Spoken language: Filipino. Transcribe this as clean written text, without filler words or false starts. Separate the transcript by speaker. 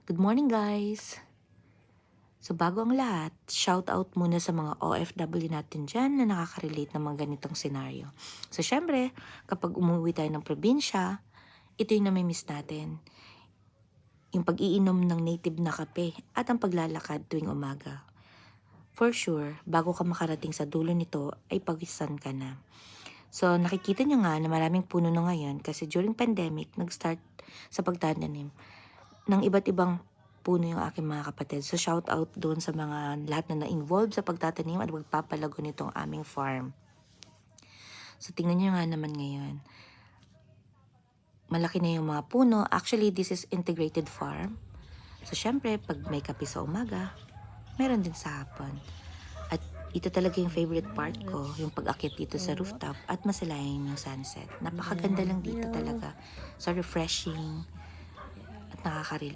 Speaker 1: Good morning guys! So bago ang lahat, shout out muna sa mga OFW natin dyan na nakaka-relate ng mga ganitong senaryo. So syempre, kapag umuwi tayo ng probinsya, ito yung nami-miss natin. Yung pag-iinom ng native na kape at ang paglalakad tuwing umaga. For sure, bago ka makarating sa dulo nito ay pawisan ka na. So nakikita nyo nga na maraming puno na ngayon kasi during pandemic, nag-start sa pagtatanim ng iba't ibang puno yung aking mga kapatid. So shout out doon sa mga lahat na na-involved sa pagtatanim at magpapalago nitong aming farm. So tingnan nyo nga naman ngayon. Malaki na yung mga puno. Actually, this is integrated farm. So syempre, pag may kape sa umaga, meron din sa hapon. At ito talaga yung favorite part ko, yung pag-akit dito sa rooftop at masalayan yung sunset. Napakaganda lang dito talaga. So refreshing at nakaka-relax.